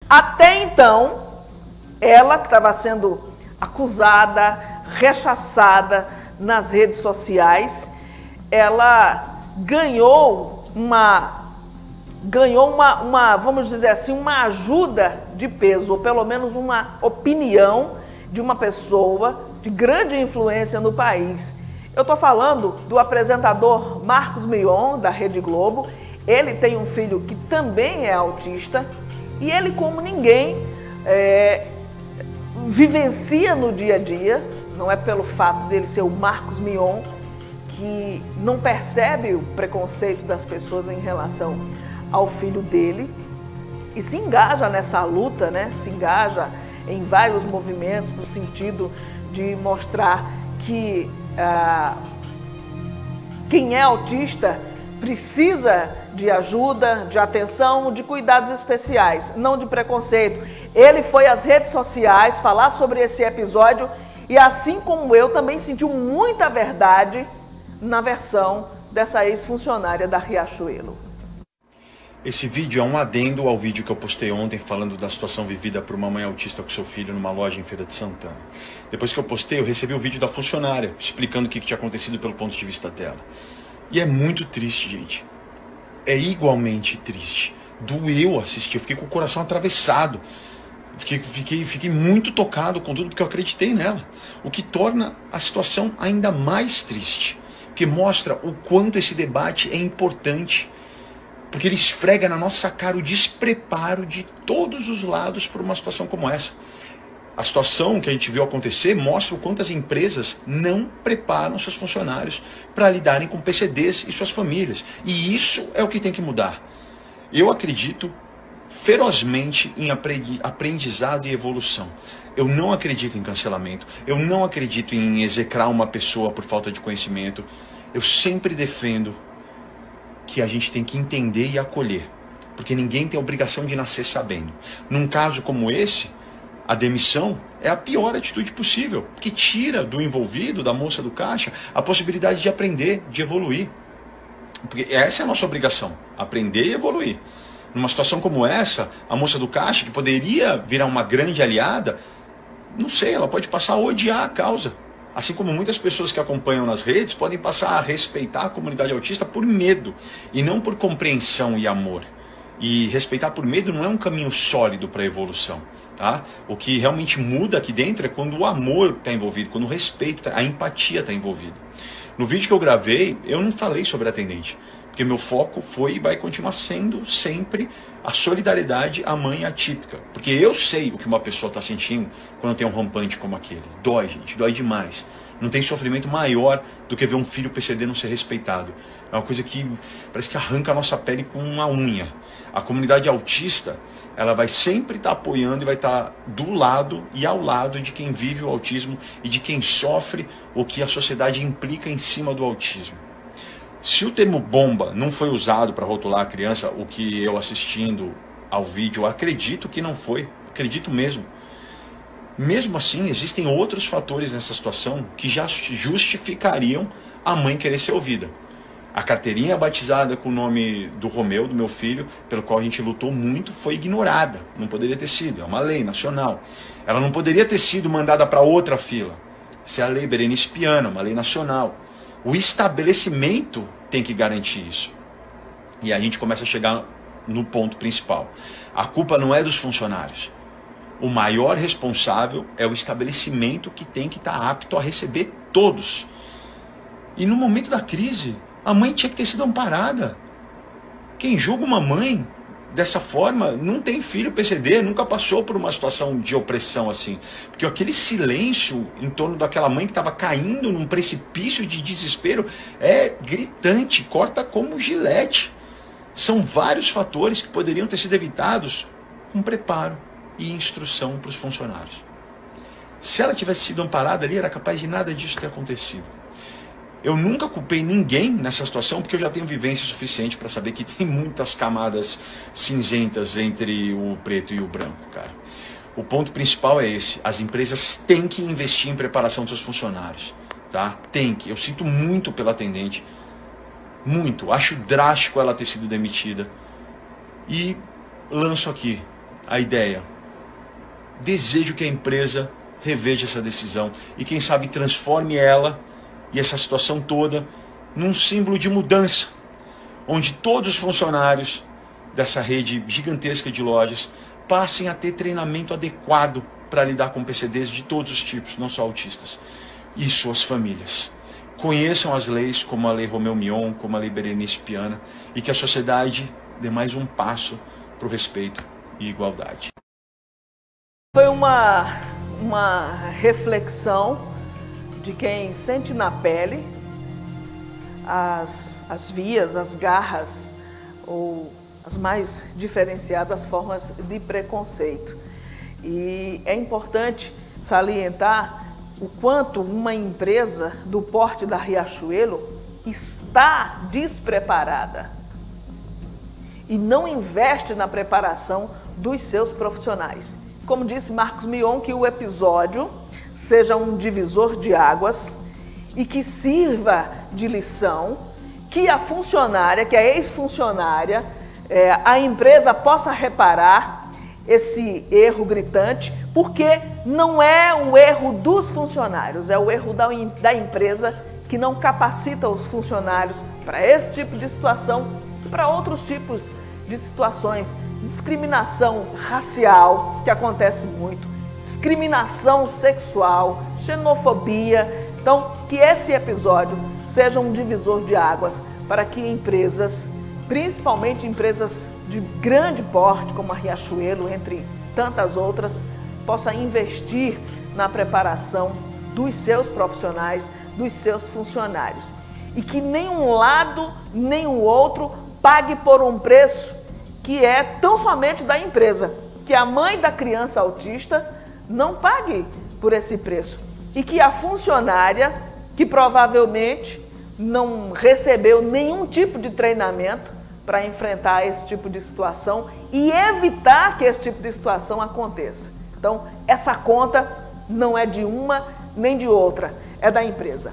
Até então, ela que estava sendo acusada, rechaçada nas redes sociais, ela ganhou uma, vamos dizer assim, uma ajuda de peso, ou pelo menos uma opinião de uma pessoa de grande influência no país. Eu estou falando do apresentador Marcos Mion, da Rede Globo. Ele tem um filho que também é autista e ele, como ninguém, vivencia no dia a dia. Não é pelo fato dele ser o Marcos Mion que não percebe o preconceito das pessoas em relação ao filho dele e se engaja nessa luta, né? Se engaja em vários movimentos no sentido de mostrar que quem é autista precisa de ajuda, de atenção, de cuidados especiais, não de preconceito. Ele foi às redes sociais falar sobre esse episódio e, assim como eu, também sentiu muita verdade na versão dessa ex-funcionária da Riachuelo. Esse vídeo é um adendo ao vídeo que eu postei ontem falando da situação vivida por uma mãe autista com seu filho numa loja em Feira de Santana. Depois que eu postei, eu recebi o vídeo da funcionária explicando o que tinha acontecido pelo ponto de vista dela. E é muito triste, gente. É igualmente triste. Doeu assistir, eu fiquei com o coração atravessado. Fiquei muito tocado com tudo porque eu acreditei nela. O que torna a situação ainda mais triste. Porque mostra o quanto esse debate é importante. Porque ele esfrega na nossa cara o despreparo de todos os lados por uma situação como essa. A situação que a gente viu acontecer mostra o quanto as empresas não preparam seus funcionários para lidarem com PCDs e suas famílias. E isso é o que tem que mudar. Eu acredito ferozmente em aprendizado e evolução. Eu não acredito em cancelamento. Eu não acredito em execrar uma pessoa por falta de conhecimento. Eu sempre defendo que a gente tem que entender e acolher. Porque ninguém tem a obrigação de nascer sabendo. Num caso como esse, a demissão é a pior atitude possível, que tira do envolvido, da moça do caixa, a possibilidade de aprender, de evoluir. Porque essa é a nossa obrigação, aprender e evoluir. Numa situação como essa, a moça do caixa, que poderia virar uma grande aliada, não sei, ela pode passar a odiar a causa. Assim como muitas pessoas que acompanham nas redes podem passar a respeitar a comunidade autista por medo, e não por compreensão e amor. E respeitar por medo não é um caminho sólido para a evolução. Tá? O que realmente muda aqui dentro é quando o amor está envolvido, quando o respeito, a empatia está envolvida. No vídeo que eu gravei, eu não falei sobre a atendente, porque meu foco foi e vai continuar sendo sempre a solidariedade à mãe atípica. Porque eu sei o que uma pessoa está sentindo quando tem um rompante como aquele. Dói, gente, dói demais. Não tem sofrimento maior do que ver um filho PCD não ser respeitado. É uma coisa que parece que arranca a nossa pele com uma unha. A comunidade autista, ela vai sempre estar apoiando e vai estar do lado e ao lado de quem vive o autismo e de quem sofre o que a sociedade implica em cima do autismo. Se o termo bomba não foi usado para rotular a criança, o que eu assistindo ao vídeo, acredito que não foi, acredito mesmo. Mesmo assim, existem outros fatores nessa situação que já justificariam a mãe querer ser ouvida. A carteirinha batizada com o nome do Romeu, do meu filho, pelo qual a gente lutou muito, foi ignorada. Não poderia ter sido, é uma lei nacional. Ela não poderia ter sido mandada para outra fila. Essa é a lei Berenice Piana, uma lei nacional. O estabelecimento tem que garantir isso. E a gente começa a chegar no ponto principal. A culpa não é dos funcionários. O maior responsável é o estabelecimento, que tem que estar apto a receber todos. E no momento da crise, a mãe tinha que ter sido amparada. Quem julga uma mãe dessa forma não tem filho PCD, nunca passou por uma situação de opressão assim. Porque aquele silêncio em torno daquela mãe que estava caindo num precipício de desespero é gritante, corta como gilete. São vários fatores que poderiam ter sido evitados com preparo e instrução para os funcionários. Se ela tivesse sido amparada ali, era capaz de nada disso ter acontecido. Eu nunca culpei ninguém nessa situação, porque eu já tenho vivência suficiente para saber que tem muitas camadas cinzentas entre o preto e o branco, cara. O ponto principal é esse: as empresas têm que investir em preparação dos seus funcionários, tá? Tem que. Eu sinto muito pela atendente, muito. Acho drástico ela ter sido demitida. E lanço aqui: a ideia. Desejo que a empresa reveja essa decisão e, quem sabe, transforme ela e essa situação toda num símbolo de mudança, onde todos os funcionários dessa rede gigantesca de lojas passem a ter treinamento adequado para lidar com PCDs de todos os tipos, não só autistas, e suas famílias. Conheçam as leis, como a Lei Romeu Mion, como a Lei Berenice Piana, e que a sociedade dê mais um passo para o respeito e igualdade. Foi uma reflexão de quem sente na pele as vias, as garras ou as mais diferenciadas formas de preconceito. E é importante salientar o quanto uma empresa do porte da Riachuelo está despreparada e não investe na preparação dos seus profissionais. Como disse Marcos Mion, que o episódio seja um divisor de águas e que sirva de lição, que a funcionária, que a ex-funcionária, a empresa possa reparar esse erro gritante, porque não é o erro dos funcionários, é o erro da empresa que não capacita os funcionários para esse tipo de situação e para outros tipos de situações. Discriminação racial, que acontece muito, discriminação sexual, xenofobia. Então, que esse episódio seja um divisor de águas para que empresas, principalmente empresas de grande porte, como a Riachuelo, entre tantas outras, possa investir na preparação dos seus profissionais, dos seus funcionários. E que nem um lado, nem o outro pague por um preço que é tão somente da empresa. Que a mãe da criança autista não pague por esse preço. E que a funcionária, que provavelmente não recebeu nenhum tipo de treinamento para enfrentar esse tipo de situação e evitar que esse tipo de situação aconteça. Então, essa conta não é de uma nem de outra, é da empresa.